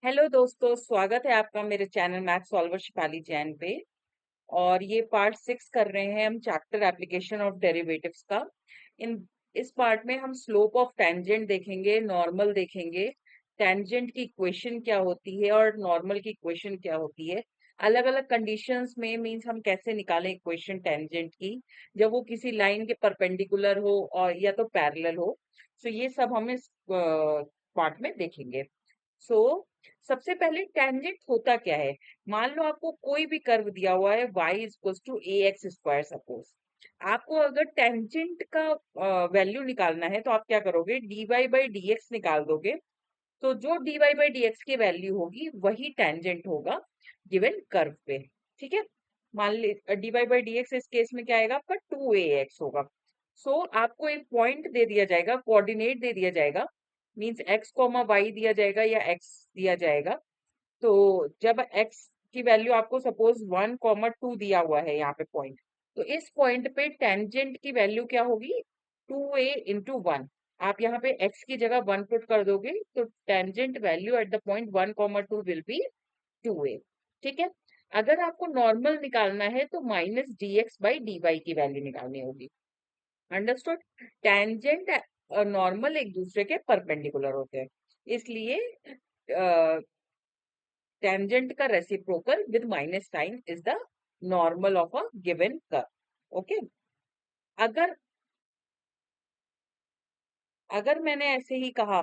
Hello दोस्तों, स्वागत है आपका मेरे channel math solver Shipali Jain पे। और ये पार्ट 6 कर रहे हैं हम चैप्टर एप्लीकेशन ऑफ डेरिवेटिव्स का। इन इस पार्ट में हम स्लोप ऑफ टेंजेंट देखेंगे, नॉर्मल देखेंगे, टेंजेंट की इक्वेशन क्या होती है और नॉर्मल की इक्वेशन क्या होती है। अलग अलग कंडीशंस में मींस हम कैसे निकालें इक्वेशन टेंजेंट की, जब वो किसी लाइन के परपेंडिकुलर हो और या तो पैरेलल हो। सो ये सब हम इस पार्ट में देखेंगे। सो सबसे पहले टेंजेंट होता क्या है। मान लो आपको कोई भी कर्व दिया हुआ है y equals to a x square suppose. आपको अगर टेंजेंट का वैल्यू निकालना है तो आप क्या करोगे, dy बाई डी एक्स निकाल दोगे। तो जो dy बाई डी एक्स की वैल्यू होगी वही टेंजेंट होगा गिवन कर्व पे। ठीक है, मान ली dy बाई डी एक्स इस केस में क्या आएगा आपका 2ax होगा। सो आपको एक पॉइंट दे दिया जाएगा, कोऑर्डिनेट दे दिया जाएगा, मींस x कॉमा वाई दिया जाएगा या x दिया जाएगा। तो जब x की वैल्यू आपको सपोज 1 2 दिया हुआ है यहाँ पे पॉइंट, तो इस पॉइंट पे टेंजेंट की वैल्यू क्या होगी, 2a × 1। आप यहाँ पे x की जगह 1 पुट कर दोगे तो tangent value at the point 1 2 will be 2a। ठीक है, अगर आपको नॉर्मल निकालना है तो minus d x by d y की वैल्यू निकालनी होगी। अंडरस्टूड। टेंजेंट और नॉर्मल एक दूसरे के परपेंडिकुलर होते हैं, इसलिए टेंजेंट का reciprocal with minus sign is the normal of a given curve. Okay, अगर अगर मैंने ऐसे ही कहा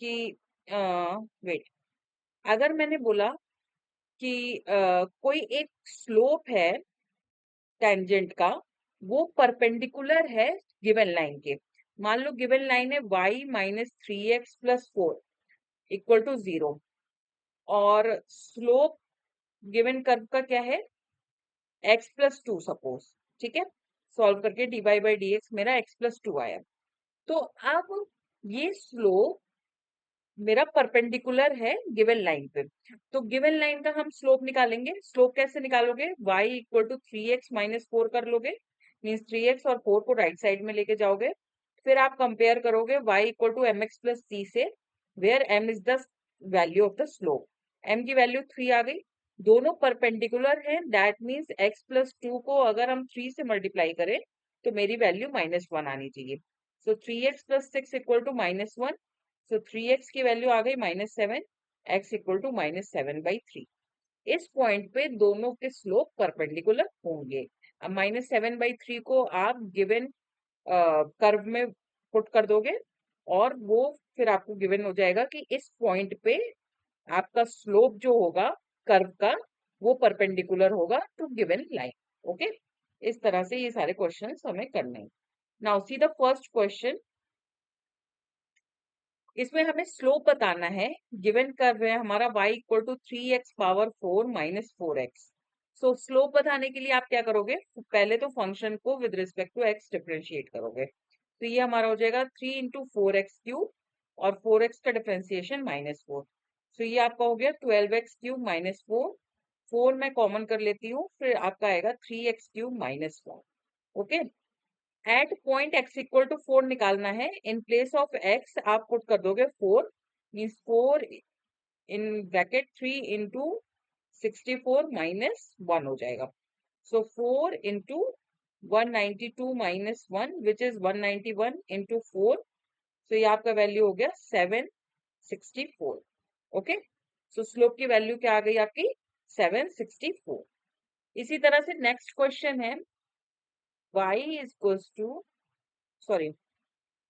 कि वेट, अगर मैंने बोला कि कोई एक स्लोप है टेंजेंट का, वो परपेंडिकुलर है गिवन लाइन के। मान लो गिवन लाइन है y minus 3x+4 equal to 0, और स्लोप गिवन कर्व का क्या है, x+2 सपोज। ठीक है, सॉल्व करके dy बाई डी एक्स मेरा x+2 आया। तो अब ये स्लोप मेरा परपेंडिकुलर है गिवन लाइन पे। तो गिवन लाइन का हम स्लोप निकालेंगे। स्लोप कैसे निकालोगे, y इक्वल टू 3x-4 कर लोगे, मीन्स 3x और 4 को राइट साइड में लेके जाओगे। फिर आप कंपेयर करोगे y इक्वल टू mx+c से, where m is the value of the slope. m की वैल्यू 3 आ गई, दोनों परपेंडिकुलर है, दैट मीन्स x+2 को अगर हम 3 से मल्टीप्लाई करें तो मेरी वैल्यू -1 आनी चाहिए। सो 3x+6 equal to -1। So 3x की वैल्यू आ गई -7, x इक्वल टू -7/3। इस पॉइंट पे दोनों के स्लोप परपेंडिकुलर होंगे। अब -7/3 को आप गिवन कर्व में पुट कर दोगे और वो फिर आपको गिवन हो जाएगा कि इस पॉइंट पे आपका स्लोप जो होगा कर्व का, वो परपेंडिकुलर होगा टू गिवन लाइन। ओके, इस तरह से ये सारे क्वेश्चंस हमें करने हैं। Now see the first question. इसमें हमें स्लोप बताना है। गिवन कर्व है हमारा y equal to 3x⁴ minus 4x। So slope बताने के लिए आप क्या करोगे, पहले तो फंक्शन को with respect to x differentiate करोगे। तो ये हमारा हो जाएगा 3 × 4x³ और 4x का डिफरेंशिएशन -4। सो ये आपका हो गया 12x³ -4। 4 मैं कॉमन कर लेती हूँ, फिर आपका आएगा 3x³ -1। Okay, at point x equal to 4 निकालना है। इन प्लेस ऑफ x आप पुट कर दोगे 4, मीन्स 4 इन ब्रैकेट 3 इंटू 64 - 1 हो जाएगा। So 4 into 192 -1 which is 191 into 4। So ये आपका वैल्यू हो गया 764। ओके, सो स्लोप की वैल्यू क्या आ गई आपकी, 764। इसी तरह से नेक्स्ट क्वेश्चन है, y is equals to, sorry,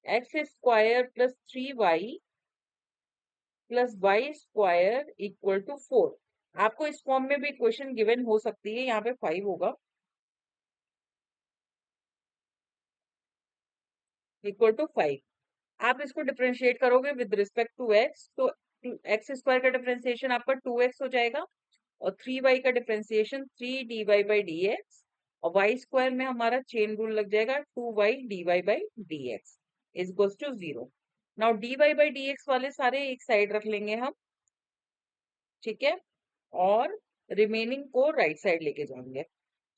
x² plus 3y plus y square equal to 4। आपको इस फॉर्म में भी इक्वेशन गिवन हो सकती है, यहाँ पे 5 होगा इक्वल टू 5। आप इसको डिफरेंशिएट करोगे विद रिस्पेक्ट टू x, तो x² का डिफरेंशिएशन आपका 2x हो जाएगा और 3y का डिफरेंशिएशन 3 dy/dx, और y² में हमारा चेन रूल लग जाएगा 2y dy/dx is equals to 0। Now dy/dx वाले सारे एक साइड रख लेंगे हम। ठीक है, और रिमेनिंग को राइट साइड लेके जाएंगे।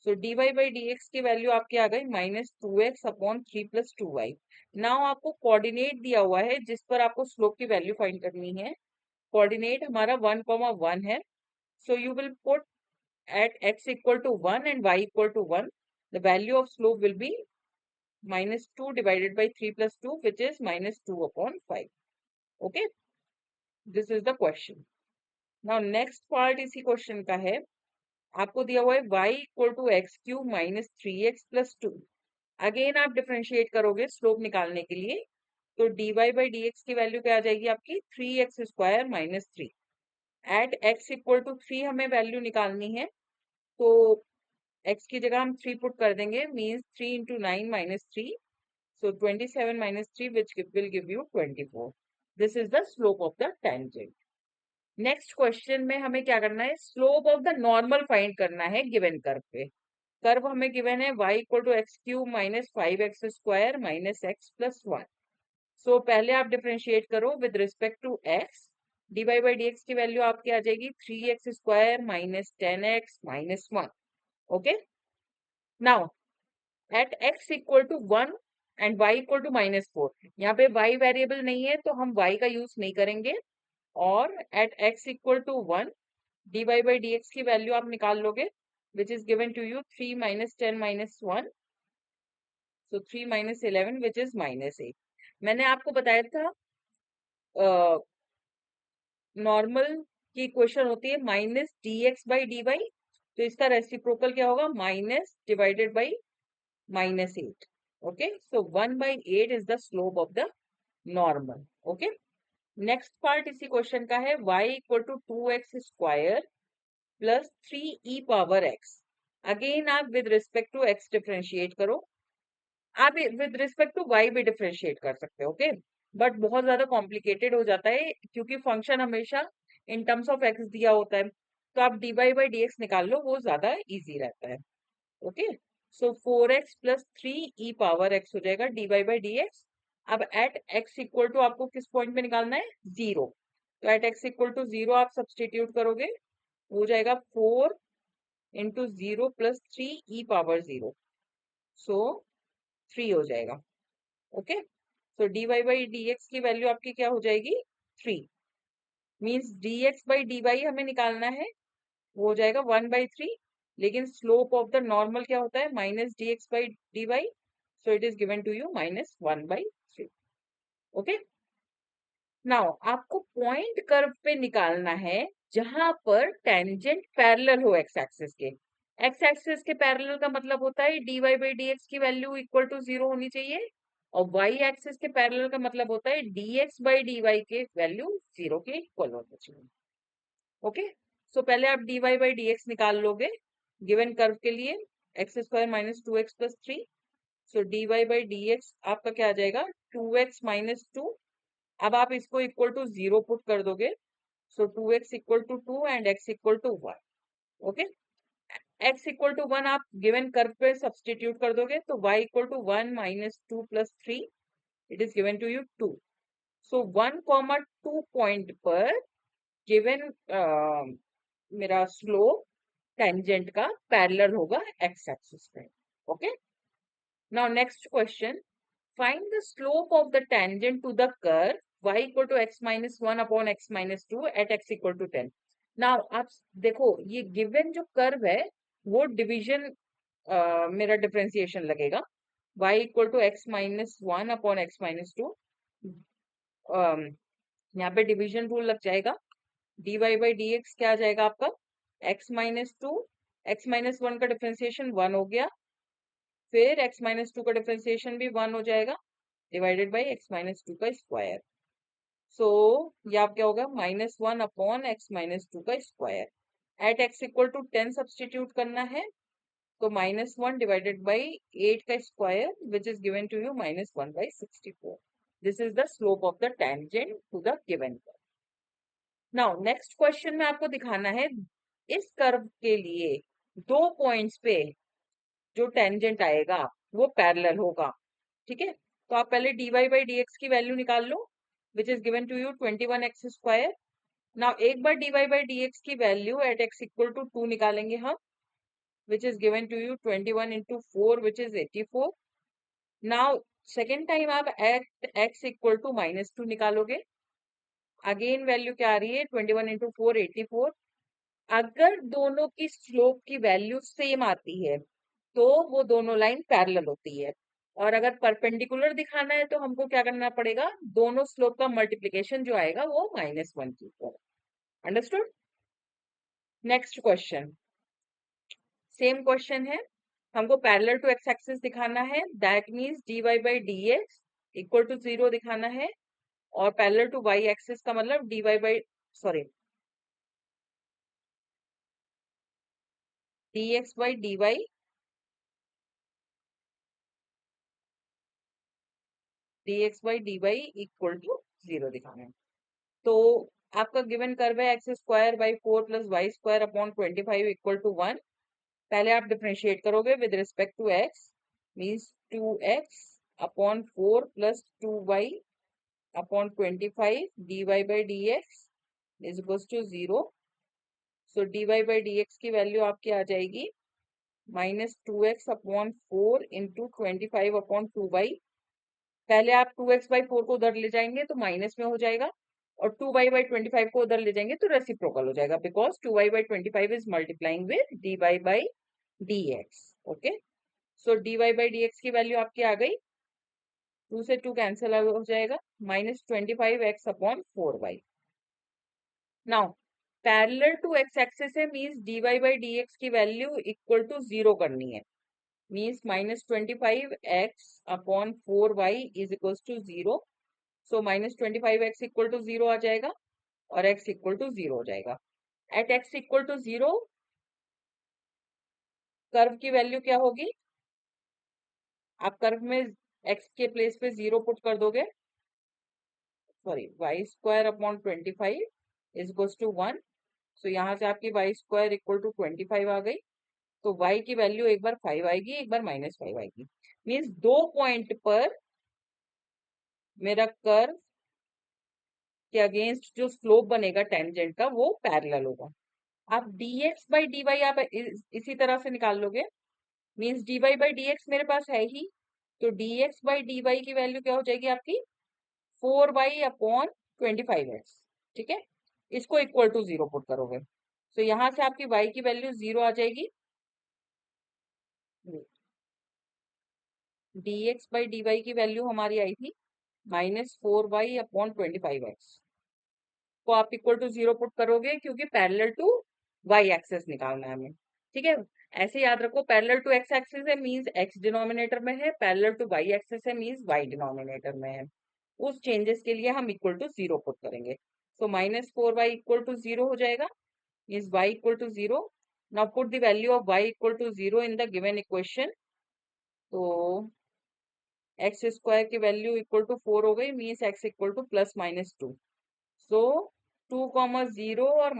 So D Y by D x की वैल्यू आपकी आ गई -2x/3 + 2y। नाउ आपको कोऑर्डिनेट दिया हुआ है जिस पर आपको स्लोप की वैल्यू फाइंड करनी है। कोऑर्डिनेट हमारा 1, 1 है। So you will put at x equal to 1 and y equal to 1, the value of slope will be -2 divided by 3 plus 2, which is -2/5. Okay, this is the question. Now next part इसी question का है। आपको दिया हुआ है y equal to x³ -3x plus 2। Again आप differentiate करोगे slope निकालने के लिए, तो dy by dx की वैल्यू क्या आ जाएगी आपकी 3x² - 3। Eight x equal to 3 हमें वैल्यू निकालनी है, तो x की जगह हम 3 पुट कर देंगे, means 3 into 9 minus 3, so 27 minus 3 which will give you 24. This is the slope of the tangent. Next question में हमें क्या करना है, slope of the normal find करना है गिवन कर्व पे। कर्व हमें गिवन है y equal to x³ -5x² - x plus 1। So पहले आप डिफरेंशिएट करो with respect to x। dy by dx की वैल्यू आपकी आ जाएगी 3x² - 10x - 1। Okay, now at x equal to 1 and y equal to -4, यहाँ पे y वेरिएबल नहीं है तो हम y का यूज नहीं करेंगे। और at x equal to 1 dy by dx की वैल्यू आप निकाल लोगे, which is given to you 3 - 10 - 1, so 3 - 11 which is -8। मैंने आपको बताया था नॉर्मल की इक्वेशन होती है -dx/dy, तो इसका रेसिप्रोकल क्या होगा, minus divided by -8। okay, so 1/8 is the slope of the normal. okay, next part इसी क्वेश्चन का है y equal to 2x² plus 3e power x। Again आप with respect to x differentiate करो। आप विद रिस्पेक्ट टू y भी differentiate कर सकते हो, ओके, बट बहुत ज्यादा कॉम्प्लिकेटेड हो जाता है क्योंकि फंक्शन हमेशा इन टर्म्स ऑफ x दिया होता है, तो आप dy by dx निकाल लो, वो ज्यादा इजी रहता है। ओके, सो 4x plus 3e power x हो जाएगा dy by dx। अब एट x इक्वल टू आपको किस पॉइंट पे निकालना है, 0, तो एट x इक्वल टू 0 आप सब्सटीट्यूट करोगे, हो जाएगा 4 इंटू 0 प्लस 3e पावर 0, सो 3 हो जाएगा। Okay, so dy by dx की वैल्यू आपकी क्या हो जाएगी, 3, मीन्स dx by dy हमें निकालना है, वो हो जाएगा 1/3, लेकिन स्लोप ऑफ द नॉर्मल क्या होता है, -dx/dy, so it is given to you -1/3। Okay, now आपको पॉइंट कर्व पे निकालना है जहां पर टेंजेंट पैरेलल हो एक्स एक्सिस के। एक्स एक्सिस के पैरेलल का मतलब होता है dy by dx की वैल्यू इक्वल टू 0 होनी चाहिए, और y एक्सिस के पैरेलल का मतलब होता है dx by dy के वैल्यू 0 के इक्वल होनी चाहिए। ओके, सो पहले आप dy by dx निकाल लोगे गिवन कर्व के लिए, x² - 2x plus 3, so dy by dx आपका क्या आ जाएगा, 2x - 2। अब आप इसको इक्वल टू 0 पुट कर दोगे, so 2x equal to 2 and x equal to 1। Okay, x equal to 1 आप गिवन कर्व पे सब्सटीट्यूट कर दोगे, तो y equal to 1 - 2 plus 3, it is given to you 2। So 1, 2 point पर गिवन मेरा स्लोप टेंजेंट का पैरेलल होगा एक्स एक्सिस पे। Okay, now next question, find the slope of the tangent to the curve y equal to x - 1 upon x - 2 at x equal to 10। Now आप देखो ये given जो curve है वो division मेरा डिफरेंशिएशन लगेगा, y equal to x - 1 upon x - 2, यहाँ पे डिवीजन रूल लग जाएगा, dy by dx क्या आ जाएगा आपका, x - 2, x - 1 का डिफरेंशिएशन 1 हो गया, फिर x - 2 का डिफरेंशिएशन भी 1 हो जाएगा, डिवाइडेड बाई x - 2 का स्क्वायर। सो ये आप क्या होगा, -1 अपॉन x - 2 का square. At x equal to 10 substitute करना है, तो -1 डिवाइडेड बाई 8 का square, which is given to you -1/64। This is the slope of the tangent to the given curve. Now next question में आपको दिखाना है इस कर्व के लिए दो पॉइंट्स पे जो टेंजेंट आएगा वो पैरेलल होगा। ठीक है, तो आप पहले dy by dx की वैल्यू निकाल लो, which is given to you 21x²। Now एक बार dy by dx की value at x equal to 2 निकालेंगे हम, which is given to you 21 into 4 which is 84. Now second time आप at x equal to -2 निकालोगे, again value क्या आ रही है 21 into 4 84। अगर दोनों की स्लोप की वैल्यू सेम आती है तो वो दोनों लाइन पैरेलल होती है, और अगर परपेंडिकुलर दिखाना है तो हमको क्या करना पड़ेगा, दोनों स्लोप का मल्टीप्लिकेशन जो आएगा वो -1 की ऊपर। Understood? Next question, same question है, हमको पैरेलल टू एक्स एक्सिस दिखाना है, that means dy by D x equal to 0 दिखाना है, और पैरेलल टू वाई एक्सिस का मतलब dy by sorry dx by dy dx by dy equal to 0 दिखाना है। तो आपका गिवन कर्व है x square by 4 plus y square upon 25 equal to 1। पहले आप डिफरेंशिएट करोगे with respect to x, means 2x upon 4 plus 2y upon 25 dy by dx is equal to 0। So dy by dx की value आपकी आ जाएगी -2x upon 4 into 25 upon 2y। पहले आप 2x by 4 को उधर ले जाएंगे तो माइनस में हो जाएगा, और 2y बाई 25 को उधर ले जाएंगे तो रेसिप्रोकल हो जाएगा, because 2y by 25 is multiplying with dy by dx। Okay, so dy by dx की वैल्यू आपकी आ गई, 2 से 2 कैंसिल हो जाएगा, -25x upon 4y। Now parallel to x axis है, मीन्स dy बाई dx की वैल्यू इक्वल टू 0 करनी है, means -25x upon 4y is equal to 0। So -25x equal to 0 आ जाएगा, और x इक्वल टू 0 हो जाएगा। At x equal to 0 curve की वैल्यू क्या होगी, आप कर्व में x के प्लेस पे 0 पुट कर दोगे, sorry y square upon 25 is equal to 1। So यहाँ से आपकी वाई स्क्वायर इक्वल टू 25 आ गई, तो y की वैल्यू एक बार 5 आएगी, एक बार -5 आएगी, मीन्स दो पॉइंट पर मेरा कर्व के अगेंस्ट जो स्लोप बनेगा टेंजेंट का वो पैरेलल होगा। आप dx बाई dy आप इसी तरह से निकाल लोगे, मीन्स dy बाई dx मेरे पास है ही, तो dx बाई dy की वैल्यू क्या हो जाएगी आपकी 4y अपॉन 25x। ठीक है, इसको इक्वल टू 0 पुट करोगे, तो यहाँ से आपकी y की वैल्यू 0 आ जाएगी, dx बाई dy की वैल्यू हमारी आई थी -4y अपॉन 25x, को आप इक्वल टू 0 पुट करोगे क्योंकि पैरेलल टू वाई एक्सेस निकालना है हमें। ठीक है, ऐसे याद रखो, पैरेलल टू एक्स एक्सिस है मींस एक्स डिनोमिनेटर में है, पैरेलल टू वाई एक्सिस है मींस वाई डिनोमिनेटर में है। उस चेंजेस के लिए हम इक्वल टू 0 पुट करेंगे, तो -4y इक्वल टू 0 हो जाएगा, means y equal to 0। Now put the value of y equal to 0 in the given equation, तो एक्स स्क्वायर की वैल्यू इक्वल टू 4 हो गई, means x equal to +-2। So 2,0 और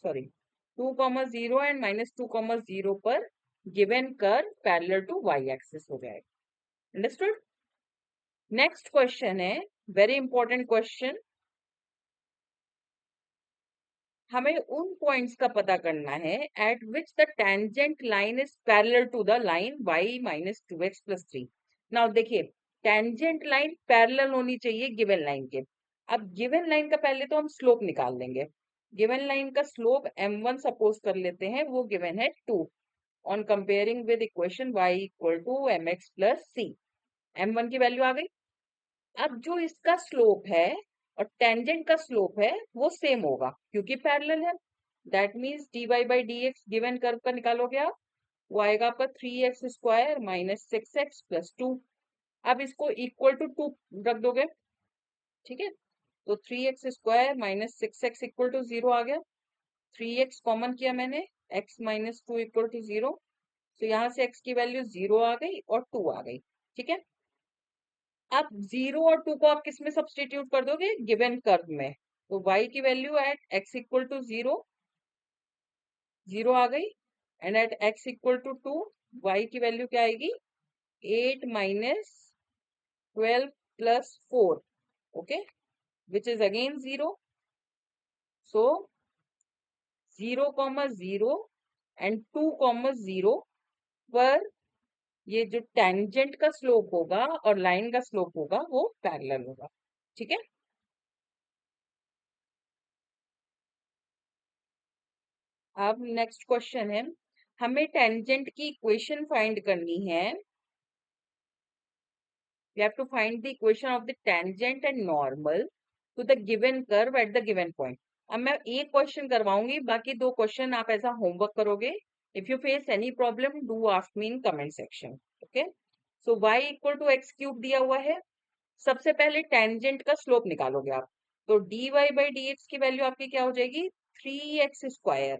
sorry 2,0 and -2,0 पर given curve parallel to y axis हो जाएगा। Understood? Next question है very important question, हमें उन पॉइंट्स का पता करना है at which the tangent line is parallel to the line y -2x + 3। Now देखिए, टेंजेंट लाइन पैरेलल होनी चाहिए गिवन लाइन के। अब गिवन लाइन का पहले तो हम स्लोप निकाल लेंगे, गिवन लाइन का स्लोप m1 सपोज कर लेते हैं, वो गिवन है 2 on comparing with equation y equal to mx + c। m1 की वैल्यू आ गई। अब जो इसका स्लोप है और टेंजेंट का स्लोप है वो सेम होगा क्योंकि पैरेलल है, that means dy by dx given curve का निकालोगे आप, वो आएगा आपका 3x स्क्वायर -6x + 2। अब इसको इक्वल टू 2 रख दोगे, ठीक है, तो 3x square -6x equal to 0 आ गया, 3x कॉमन किया मैंने, x -2 इक्वल टू 0, तो यहाँ से x की वैल्यू 0 आ गई और 2 आ गई। ठीक है, अब 0 और 2 को आप किस में सब्सटीट्यूट कर दोगे, गिवन कर्व में, तो y की value at x equal to 0 0 आ गई, and at x equal to 2 y की वैल्यू क्या आएगी 8 -12 + 4, okay, which is again 0। So 0,0 and 2, 0 पर ये जो टेंजेंट का स्लोप होगा और लाइन का स्लोप होगा वो पैरेलल होगा। ठीक है। अब नेक्स्ट क्वेश्चन है, हमें टेंजेंट की इक्वेशन फाइंड करनी है। We have to find the equation of the tangent and normal to the given curve at the given point. अब मैं एक क्वेश्चन करवाऊंगी, बाकी दो क्वेश्चन आप ऐसा होमवर्क करोगे। If you face any problem do ask me in comment section. Okay. So y equal to x cube दिया हुआ है। सबसे पहले टेंजेंट का स्लोप निकालोगे आप, तो dy बाई डी एक्स की वैल्यू आपकी क्या हो जाएगी, 3x²।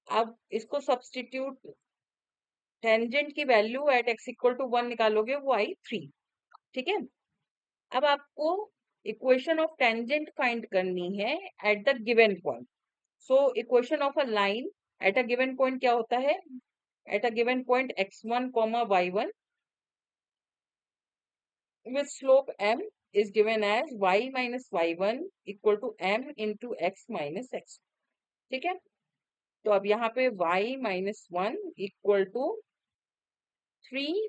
अब इसको सब्सटीट्यूट, टेंजेंट की value at x equal to 1 निकालोगे, वो आई 3। ठीक है। अब आपको इक्वेशन ऑफ टेंजेंट फाइंड करनी है at the given point. So equation of a line at a given point क्या होता है, at a given point x1, y1 with slope m is given as y minus y1 equal to m into x minus x। ठीक है। तो अब यहाँ पे y minus 1 equal to 3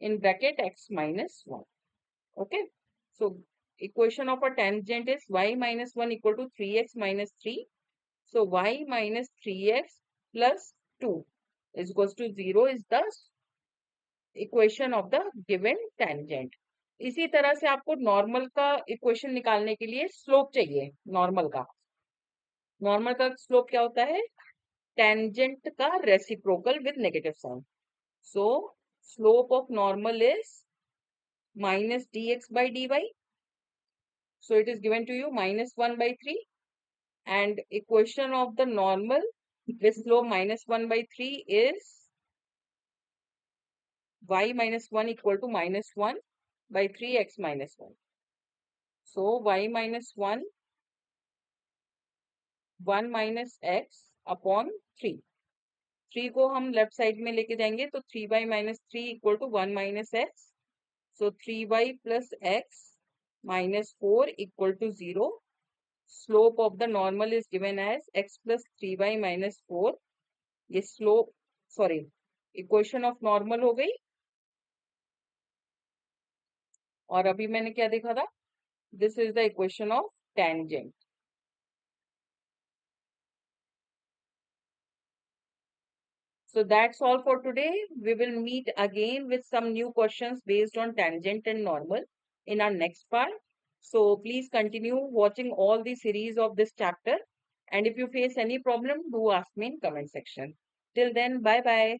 in bracket x minus 1। Okay, so equation of a tangent is y minus 1 equal to 3x minus 3। So y minus 3x plus 2 is equals to 0 is the equation of the given tangent। इसी तरह से आपको normal का equation निकालने के लिए slope चाहिए normal का। नॉर्मल का स्लोप क्या होता है, टेंजेंट का reciprocal with negative sign. So slope of normal is minus dx by dy। So it is given to you minus 1 by 3, and equation of the normal with slope minus 1 by 3 is y minus 1 equal to minus 1 by 3x minus 1। So y minus 1, 1 minus x upon 3। 3 को हम left side में लेके जाएंगे तो 3y minus 3 equal to 1 minus x। So 3y plus x minus 4 equal to 0। Slope of the normal is given as x plus 3y minus 4। ये slope, sorry, equation of normal हो गई। और अभी मैंने क्या देखा था, this is the equation of tangent. So that's all for today. We will meet again with some new questions based on tangent and normal in our next part. So please continue watching all the series of this chapter. And if you face any problem, do ask me in comment section. Till then, bye bye.